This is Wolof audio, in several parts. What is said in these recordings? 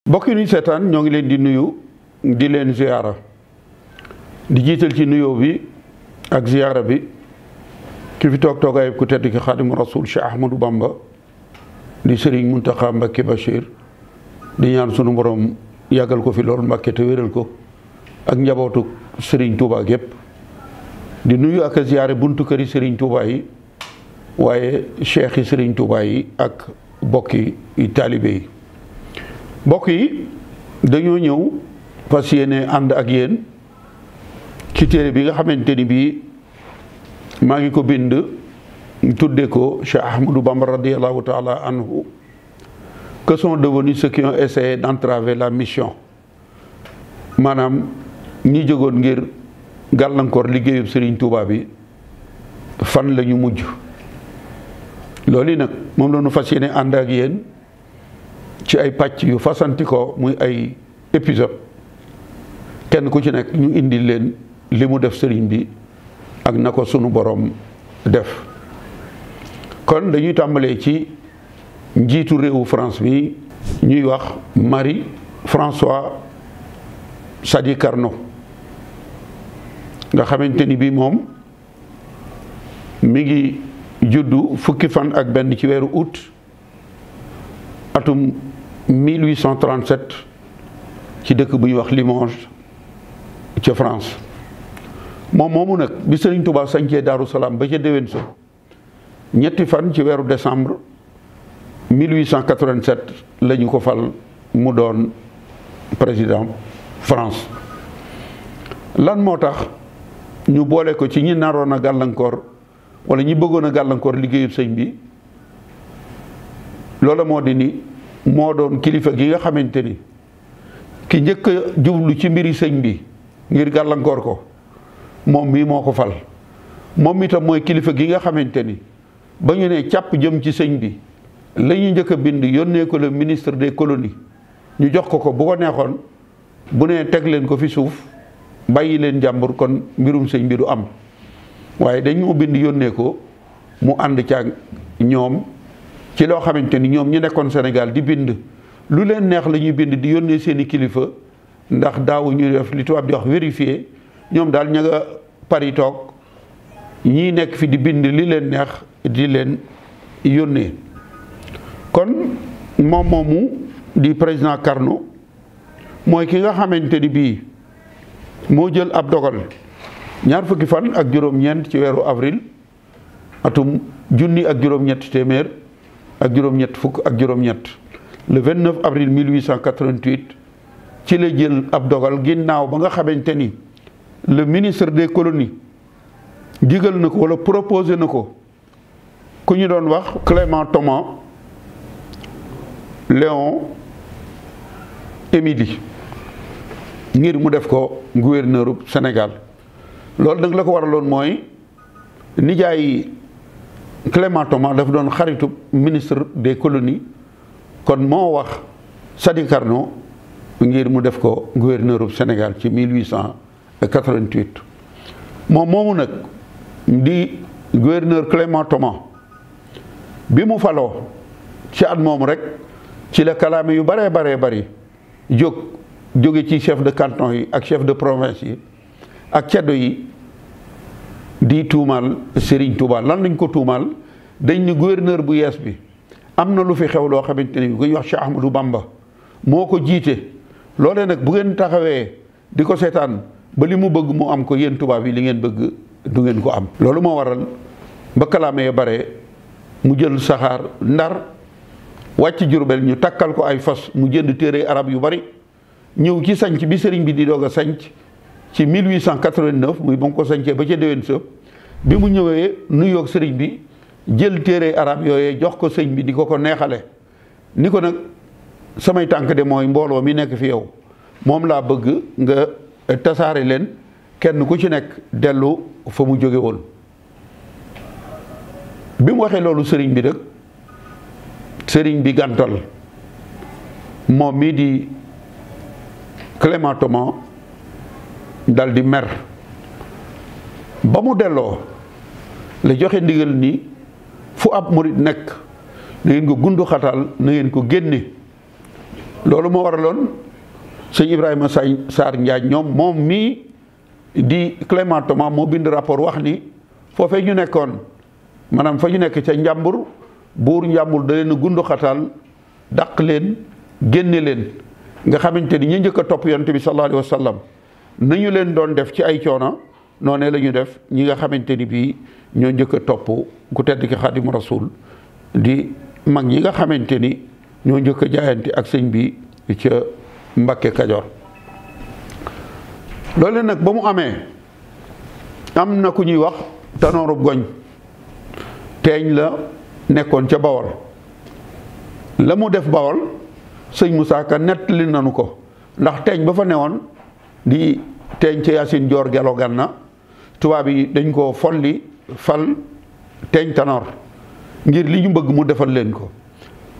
mbokk yi ñuy seetaan ñoo ngi leen di nuyu di leen ziyaara di jiital ci nuyoo bi ak ziyaara bi ki fi toog toogaay ku tedd ki Xaadimu Rasuul Cheikh Ahmadou Bamba di Serigne Mountakha Mbacké Bachir di ñaan sunu borom yàggal ko fi lool Mbacké te wéral ko ak njabootu Serigne Touba gépp di nuyu ak ziyaare buntu këri Serigne Touba yi waaye cheikh yi Serigne Touba yi ak bokki taalibe yi mbokk yi dañoo ñëw fas yéene ànd ak yéen ci téere bi nga xamante ni bii maa ngi ko bind tudde ko Cheikh Ahmadou Bamba radiallahu taala anhu, que sont devenus ceux qui ont essayé d'entraver la mission. maanaam ñi jógoon ngir gàllankoor liggéeyub Serigne Touba bi fan la ñu mujj. loolu nag moom la ñu fas yéene ànd ak yéen ci ay pàcc yu fasanti ko muy ay épisode kenn ku ci nekk ñu indi leen li mu def sëriñ bi ak na ko sunu borom def. kon dañuy tàmbalee ci njiitu réewu France bi ñuy wax Marie-Françoise Sadi Carnot nga xamante ni bii moom mi ngi juddu fukki fan ak benn ci weeru août atum 1837 ci dëkk bu ñuy wax Limoges ca France. moom moomu nag bi Serigne Touba sañcee Daaru Salaam ba ca déwén sa ñetti fan ci weeru décembre 1887 la ñu ko fal mu doon président France. lan moo tax ñu boole ko ci ñi naroon a gàllankoor wala ñi bëggoon a gàllankoor liggéeyub sëñ bi loola moo di ni moo doon kilifa gi nga xamante ni ki njëkk a jublu ci mbiri sëñ bi ngir gàllankoor ko moom mii moo ko fal. moom itam mooy kilifa gi nga xamante ni ba ñu ne càpp jëm ci sëñ bi la ñuy njëkk a bind yónnee ko le ministre des colonies ñu jox ko bu ko neexoon bu nee teg leen ko fi suuf bàyyi leen jàmbur kon mbirum sëñ bi du am. waaye dañoo bind yónnee ko mu ànd caag ñoom ci loo xamante ni ñoom ñu nekkoon Sénégal di bind lu leen neex la ñuy bind di yónnee seeni kilifa ndax daawu ñu def li tubaab di wax vérifier. ñoom daal ña nga Paris toog ñii nekk fi di bind li leen neex di leen yónnee. kon moom moomu di président Carnot mooy ki nga xamante ni bii moo jël ab dogal ñaar fukki fan ak juróom-ñeent ci weeru avril atum junni ak juróom-ñett téeméer ak juróom-ñett fukk ak juróom-ñett le 29 avril 1888 ci la jël ab dogal ginnaaw ba nga xamante ni le ministre des colonies digal na ko wala proposé na ko ku ñu doon wax Clément Thomas Léon Émilie ngir mu def ko gouverneur Sénégal. loolu nag la ko waraloon mooy nijaay Clément Thomas dafa doon xaritu ministre des colonies kon moo wax Sadi Carnot ngir mu def ko gouverneur Sénégal ci 1888. moom moomu nag di gouverneur Clément Thomas bi mu faloo ci at moomu rek ci la kalaame yu baree bari jóge ci chef de canton yi ak chef de province yi ak ceddo yi di tuumaal Serigne Touba. lan lañ ko tuumaal dañ ni gouverneur bu yees bi am na lu fi xew loo xamante ni ku ñuy wax Cheikh Ahmadou Bamba moo ko jiite. loolee nag bu ngeen taxawee di ko seetaan ba li mu bëgg mu am ko yéen tubaab yi li ngeen bëgg du ngeen ko am. loolu moo waral ba kalaame ya bare mu jël saxaar Ndar wàcc Jurbel ñu takkal ko ay fas mu jënd téere arab yu bari ñëw ci sanc bi sëriñ bi di doog a sanc ci 1889 muy ba mu ko sañcee ba ca déwén sa bi mu ñëwee nuyoog sëriñ bi jël téere arab yooyee jox ko sëñ bi di ko neexale ni ko nag samay tànk de mooy mbooloo mi nekk fi yow moom laa bëgg nga tasaare leen kenn ku ci nekk dellu fa mu jóge woon. bi mu waxee loolu sëriñ bi nag sëriñ bi gàntal moom mii di Clément Thomas dal di mer ba mu delloo la joxe ndigal ni fu ab murit nekk na ngeen ko gundu xatal na ngeen ko génne loolu moo waraloon sëñ Ibrahima Sarr Njaañ ñoom moom mii di Clément Thomas moo bind rapport wax ni foofee ñu nekkoon maanaam fa ñu nekk ca Njàmbur buur Njàmbur da leen a gundu xataal dàq leen génne leen nga xamante ni ñu njëkk a topp yonent bi sallallahu alayhi wa sallam nañu leen doon def ci ay coono noonee la ñu def ñi nga xamante ni bii ñoo njëkk a topp ku tedd ki Xaadimu Rasuul di mag ñi nga xamante ni ñoo njëkk a jaayante ak sëñ bi ca Mbakke Kajoor. loolu nag ba mu amee am na ku ñuy wax Tanoorub Goñ teeñ la nekkoon ca Bawol la mu def Bawol sëñ Moussa Ka nettali nanu ko ndax teeñ ba fa newoon di teeñ ca Yaasin Joor Gelo Ganna tubaab yi dañ ko folli fal teeñ Tanoor ngir li ñu bëgg mu defal leen ko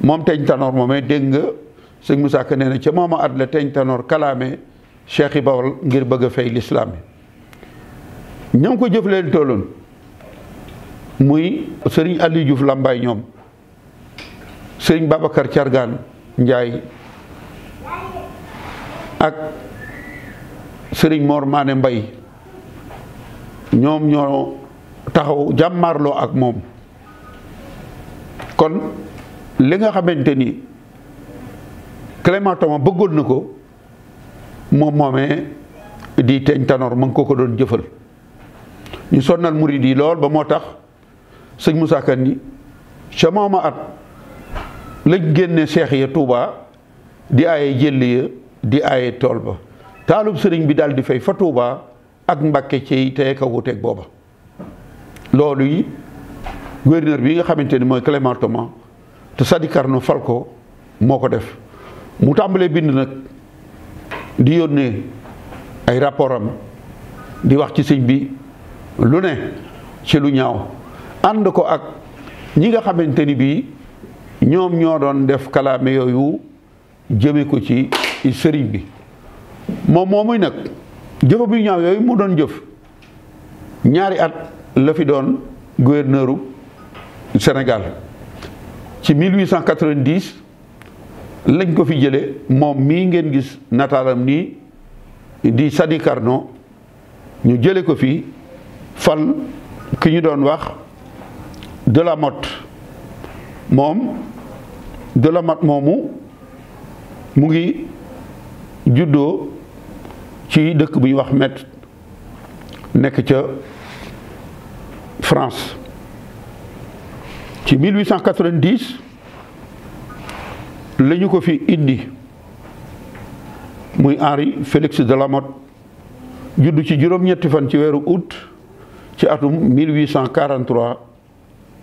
moom teeñ Tanoor moomee dégg nga sëñ Moussa Ka nee na ca mooma at la teeñ Tanoor kalaame cheikh yi Bawol ngir bëgg a fay lislaam yi ñoom ko jëf leen tolloon muy sëriñ Aliou Diouf Lambaay ñoom sëriñ Babacar Cargaan Njaay ak sëriñ Mor Maane Mbay ñoom ñoo taxaw jàmmaarloo ak moom kon li nga xamante ni Clément Thomas bëggoon na ko moom moomee di teeñ Tanoor ma ngi ko doon jëfal ñu sonnal murid yi lool ba moo tax sëñ Moussa Ka ni ca mooma at lañ génne seex ya Touba di aaye jëlli ya di aaye tool ba taalub sëriñ bi daal di fay fa Touba ak Mbàkke ci tey ka wuteeg booba loolu yi gouverneur bi nga xamante ni mooy Clément Thomas te Sadi Carnot fal ko moo ko def mu tàmbalee bind nag di yónnee ay rapport am di wax ci sëñ bi lu ne ci lu ñaaw ànd ko ak ñi nga xamante ni bii ñoom ñoo doon def kalaame yooyu jëme ko ci sëriñ bi moom moomuy nag jëfa bu ñaaw yooyu mu doon jëf ñaari at la fi doon gouverneuru Sénégal ci 1890 lañ ko fi jële moom mii ngeen gis nataalam nii di Sadi Carnot ñu jële ko fi fal ki ñu doon wax Delamotte moom Delamotte moomu mu ngi juddoo ci dëkk bu ñuy wax Metz nekk ca France ci 1890 la ñu ko fi indi muy Henri Félix Delamotte juddu ci juróom-ñetti fan ci weeru août ci atum 1843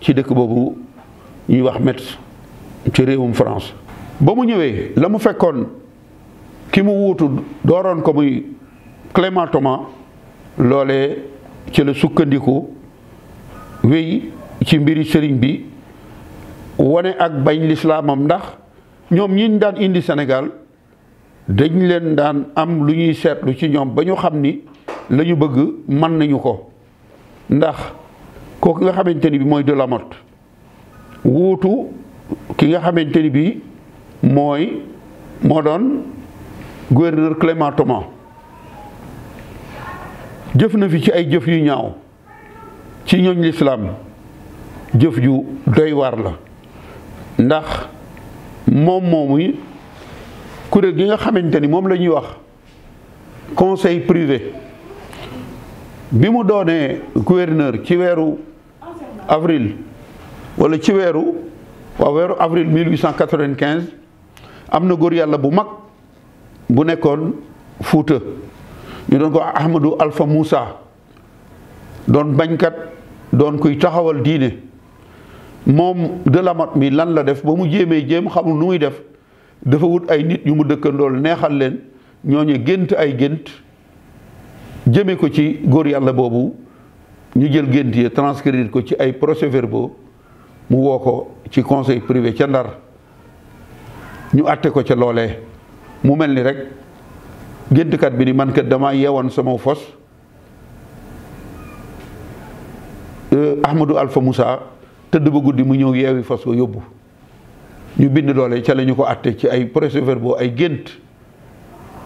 ci dëkk boobu ñuy wax Metz ci réewum France. ba mu ñëwee la mu fekkoon ki mu wuutu dooroon ko muy Clément Thomas loolee ci la sukkandiku wéy ci mbiri sëriñ bi wane ak bañ lislaamam ndax ñoom ñi daan indi Sénégal dañ leen daan am lu ñuy seetlu ci ñoom ba ñu xam ni la ñu bëgg mën nañu ko ndax kooku nga xamante ni bi mooy Delamotte wuutu ki nga xamante ni bi moo doon gouverneur Clément Thomas jëf na fi ci ay jëf yu ñaaw ci ñooñ lislaam jëf ju doy waar la ndax moom moomuy kuréel gi nga xamante ni moom la ñuy wax conseil privé bi mu doonee gouverneur ci weeru avril wala ci weeru avril 1895 am na góor yàlla bu mag bu nekkoon Fuuta ñu doon ko Ahmadou Alpha Moussa doon bañkat doon kuy taxawal diine moom Delamotte mi lan la def ba mu jéem xamul nu muy def dafa wut ay nit yu mu dëkkandool neexal leen ñooñu gént ay gént jëme ko ci góor yàlla boobu ñu jël gént yi transcrire ko ci ay procès-verbaux mu woo ko ci conseil privé ca Ndar ñu àtte ko ca loolee mu mel ni rek géntkat bi ni man kat dama yeewoon sama fos Ahmadou Alpha Moussa tëdd ba guddi mu ñëw yeewi fos ko yóbbu ñu bind loole ca la ñu ko àtte ci ay procès-verbaux ay gént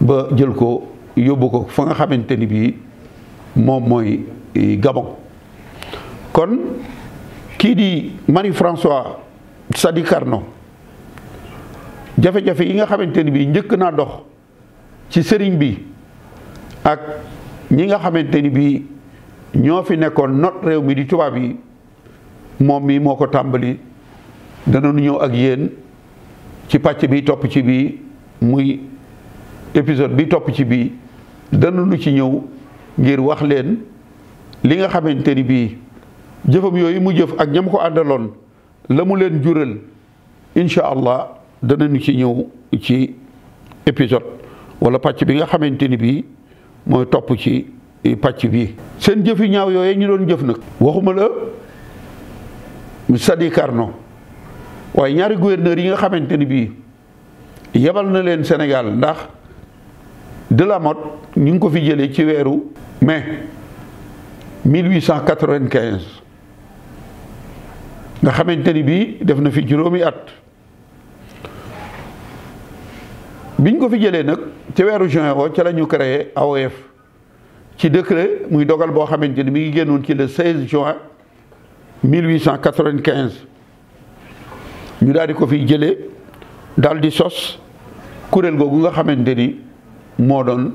ba jël ko yóbbu ko fa nga xamante ni bii moom mooy Gabon. kon kii di Marie-Françoise Sadi Carnot jafe-jafe yi nga xamante ni bii njëkk naa dox ci sëriñ bi ak ñi nga xamante ni bii ñoo fi nekkoon not réew mi di tubaab yi moom mi moo ko tàmbali. danañu ñëw ak yéen ci pàcc bi topp ci bii muy épisode bi topp ci bii danañu ci ñëw ngir wax leen li nga xamante ni bii jëfam yooyu mu jëf ak ñam ko àndaloon la mu leen jural incha allah danañu ci ñëw ci épisode wala pàcc bi nga xamante ni bii mooy topp ci pàcc bi. seen jëf yu ñaaw yooyu ñu doon jëf nag waxuma la Sadi Carnot waaye ñaari gouverneur yi nga xamante ni bii yebal na leen Sénégal ndax Delamotte ñu ngi ko fi jëlee ci weeru mai 1895 nga xamante ni bii def na fi juróomi at biñ ko fi jëlee nag ci weeru juin woo ca la ñu créé AOF ci décret muy dogal boo xamante ni mi ngi génnoon ci le 16 juin 1895 ñu daal di ko fi jëlee daal di sos kuréel googu nga xamante ni moo doon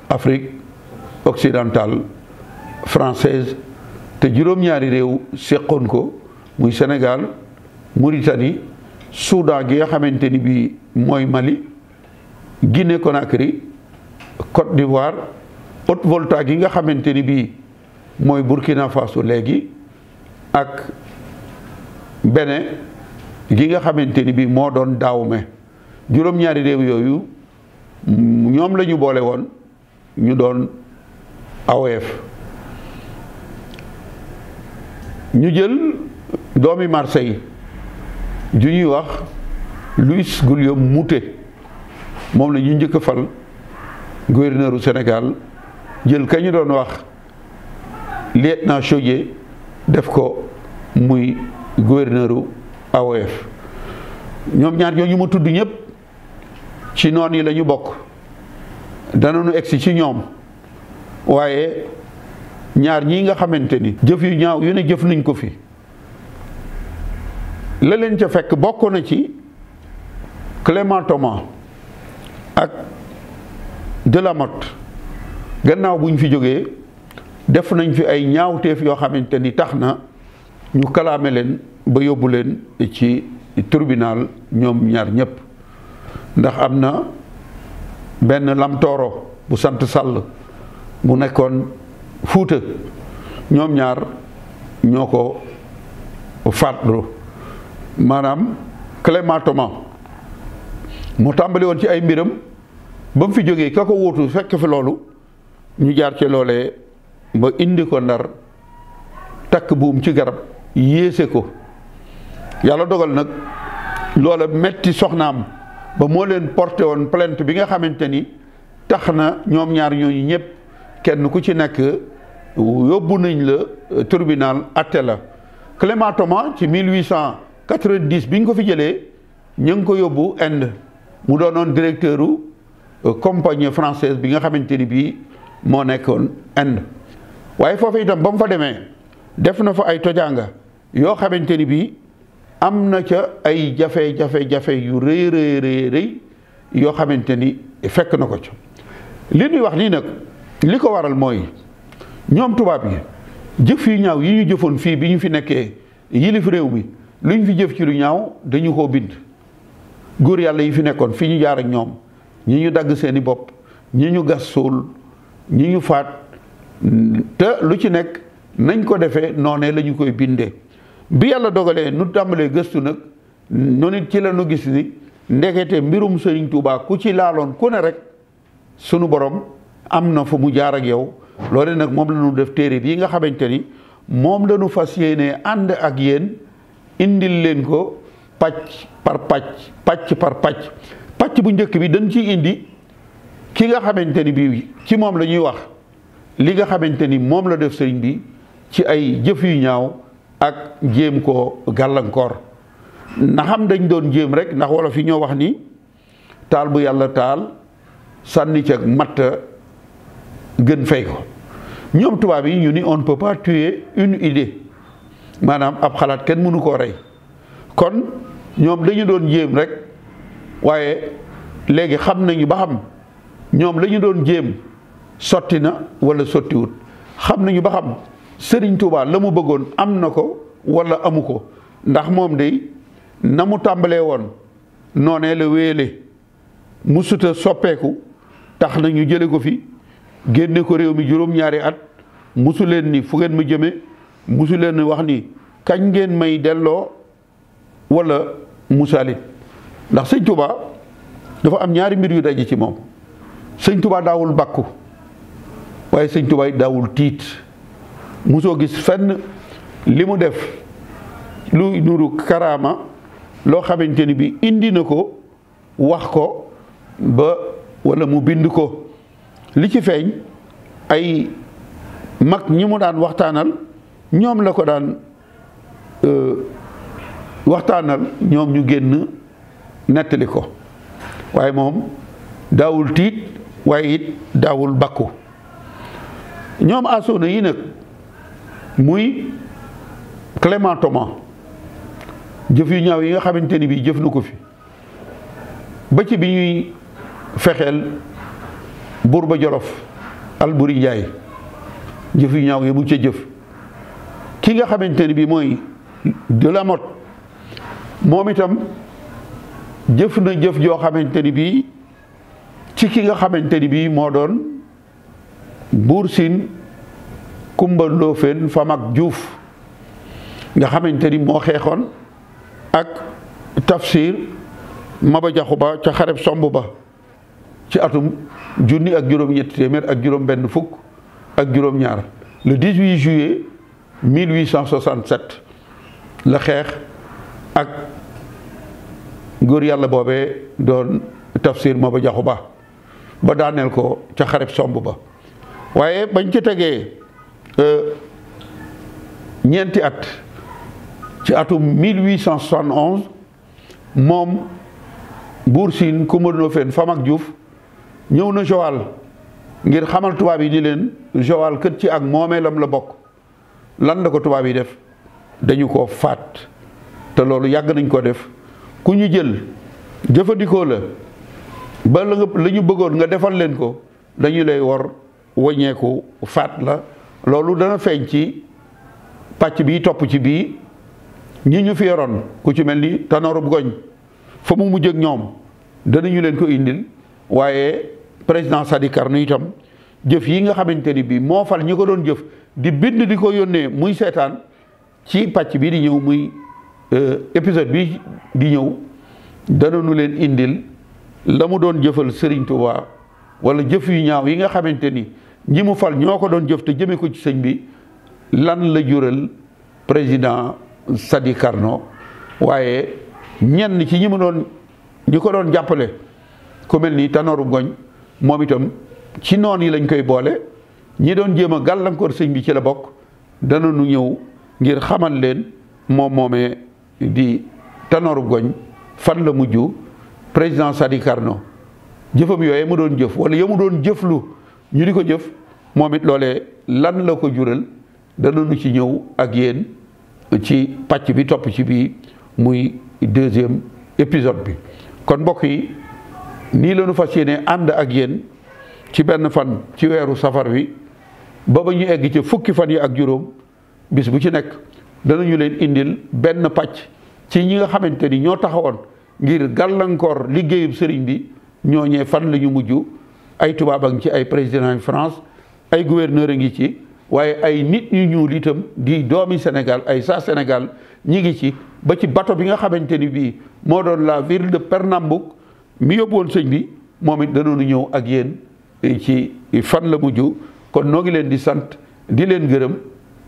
Afrique occidentale française te juróom-ñaari réew seqoon ko muy Sénégal Mauritanie Soudan gi nga xamante ni bii mooy Mali Guinée Conakry Côte d'Ivoire Haute-Volta gi nga xamante ni bii mooy Burkina Faso léegi ak Bénin gi nga xamante ni bii moo doon Dahomey juróom-ñaari réew yooyu ñoom la ñu boole woon ñu doon AOF. ñu jël doomi Marseille ju ñuy wax Louis Guillaume Moutet moom la ñu njëkk a fal gouverneur u Sénégal jël ka ñu doon wax lieutenant Chaudié def ko muy gouverneur u AOF. ñoom ñaar ñooñu ma tudd ñëpp ci noon yi la ñu bokk danañu egsi ci ñoom waaye ñaar ñii nga xamante ni jëf yu ñaaw yu ne jëf nañ ko fi la leen ca fekk bokk na ci Clément Thomas ak Delamotte gannaaw bu ñu fi jógee def nañ fi ay ñaawteef yoo xamante ni tax na ñu kalaame leen ba yóbbu leen ci tribunal ñoom ñaar ñëpp ndax am na benn lamtooro bu sant Sall bu nekkoon Fuuta ñoom ñaar ñoo ko faatlu maanaam Clément Thomas mu tàmbali woon ci ay mbiram ba mu fi jógee ka ko wóotu fekk fi loolu ñu jaar ci loolee ba indi ko Ndar takk buum ci garab yéese ko yàlla dogal nag loola metti soxnaam ba moo leen porté woon plainte bi nga xamante ni tax na ñoom ñaar ñooñu ñëpp kenn ku ci nekk yóbbu nañ la tribunal atte la. Clément Thomas ci 1890 bi ñu ko fi jëlee ñu ngi ko yóbbu Inde mu doonoon directeur u compagnie française bi nga xamante ni bii moo nekkoon Inde waaye foofu itam ba mu fa demee def na fa ay tojaanga yoo xamante ni bii am na ca ay jafe-jafe yu rëy yoo xamante ni fekk na ko ca li ñuy wax nii nag li ko waral mooy ñoom tubaab yi jëf yu ñaaw yi ñu jëfoon fii bi ñu fi nekkee yilif réew mi lu ñu fi jëf ci lu ñaaw dañu koo bind góor yàlla yi fi nekkoon fi ñu jaar ak ñoom ñi ñu dagg seeni bopp ñi ñu gas suul ñi ñu faat te lu ci nekk nañ ko defee noonee la ñu koy bindee bi yàlla dogalee nu tàmbalee gëstu nag nu nit ci la nu gis ni ndekete mbirum Sëriñ Tuubaa ku ci laaloon ku ne rek sunu borom am na fu mu jaar ak yow loole nag moom la ñu def téere bii nga xamante ni moom la ñu fas yéenee ànd ak yéen indil leen ko pàcc par pàcc bu njëkk bi dañ ciy indi ki nga xamante ni bii ci moom la ñuy wax li nga xamante ni moom la def sëriñ bi ci ay jëf yu ñaaw ak jéem koo gàllankoor naxam dañ doon jéem rek ndax wala fi ñoo wax ni taal bu yàlla taal sànni ca matt gën fay ko ñoom tubaab yi ñu ni on ne peut pas tuer une idée maanaam ab xalaat kenn mënu koo rey kon ñoom dañu doon jéem rek waaye léegi xam nañu ba xam ñoom la ñu doon jéem sotti na wala sottiwut xam nañu ba xam Sëriñ Tuubaa la mu bëggoon am na ko wala amu ko ndax moom de na mu tàmbalee woon noonee la wéele musuta soppeeku tax na ñu jële ko fi génne ko réew mi juróom-ñaari at musu leen ni fu ngeen ma jëme musu leen ni wax ni kañ ngeen may delloo wala musaalit ndax Sëñ Tuubaa dafa am ñaari mbir yu daje ci moom Sëñ Tuubaa daawul bàkku waaye Sëñ Tuubaa daawul tiit musoo gis fenn li mu def lu nuru karaama loo xamante ni bi indi na ko wax ko ba wala mu bind ko li ci feeñ ay mag ñi mu daan waxtaanal ñoom la ko daan waxtaanal ñoom ñu génn nettali ko waaye moom daawul tiit waaye it daawul bakku ñoom asoona yi nag muy Clément Thomas jëf yu ñaaw yi nga xamante ni bii jëf na ko fi ba ci bi ñuy fexeel buur ba Jolof Alburi Njaay jëf yu ñaaw yi mu ca jëf ki nga xamante ni bii mooy de la Motte moom itam jëf na jëf joo xamante ni bii ci ki nga xamante ni bii moo doon Buur Siin Kumba Ndoofeen Famak Juuf nga xamante ni moo xeexoon ak Tafsir Maba Jaxu Ba ca xareb somb ba ci atum junni ak juróom-ñetti téeméer ak juróom-benn fukk ak juróom-ñaar le 18 juillet 1867 la xeex ak góor yàlla boobee doon Tafsir Maba Jaxu Ba ba daaneel ko ca xareb somb ba waaye bañ ci tegee ñeenti at ci atum 1871 moom Buur Siin Kumba Ndoofeen Famak Juuf ñëw na Joal ngir xamal tubaab yi ni leen Joal kët ci ak moomeelam la bokk lan la ko tubaab yi def dañu ko faat te loolu yàgg nañ ko def ku ñu jël jëfandikoo la ba la ñu bëggoon nga defal leen ko dañu lay wor waññeeku faat la loolu dana feeñ ci pàcc bii topp ci bii ñi ñu fi yoroon ku ci mel ni Tanor Goñ fa mu mujj ak ñoom danañu leen ko indil waaye président Sadi Carnot itam jëf yi nga xamante ni bii moo fal ñi ko doon jëf di bind di ko yónnee muy seetaan ci pàcc bi di ñëw muy épisode bi di ñëw danañu leen indil la mu doon jëfal Serigne Touba wala jëf yu ñaaw yi nga xamante ni ñi mu fal ñoo ko doon jëf te jëme ko ci sëñ bi lan la jural président Sadi Carnot waaye ñenn ci ñi ko doon jàppale ku mel ni Tanor Goñ moom itam ci noon yi lañ koy boole ñi doon jéem a gàllankoor sëñ bi ci la bokk danañu ñëw ngir xamal leen moom moomee di Tanor Goñ fan la mujj président Sadi Carnot jëfam yooye mu doon jëf wala ya mu doon jëflu ñu di ko jëf moom it loolee lan la ko jural danañu ci ñëw ak yéen ci pàcc bi topp ci bii muy deuxième épisode bi kon mbokk yi nii la ñu fas yéene ànd ak yéen ci benn fan ci weeru safar wi ba ñu egg ci fukki fan yi ak juróom bis bu ci nekk danañu leen indil benn pàcc ci ñi nga xamante ni ñoo taxawoon ngir gàllankoor liggéeyub sëriñ bi ñooñee fan la ñu mujj ay tubaab a ngi ci ay président France ay gouverneur a ngi ci waaye ay nit ñu ñuul itam di doomi Sénégal ay saa Sénégal ñi ngi ci ba ci bato bi nga xamante ni bii moo doon la ville de Pernambouc mi yóbbuwoon sëñ bi moom it danoonu ñëw ak yéen ci fan la mujj kon noo ngi leen di sant di leen gërëm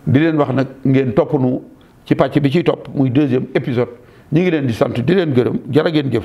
di leen wax nag ngeen topp nu ci pàcc bi ciy topp muy deuxième épisode ñi ngi leen di sant di leen gërëm jërë ngeen jëf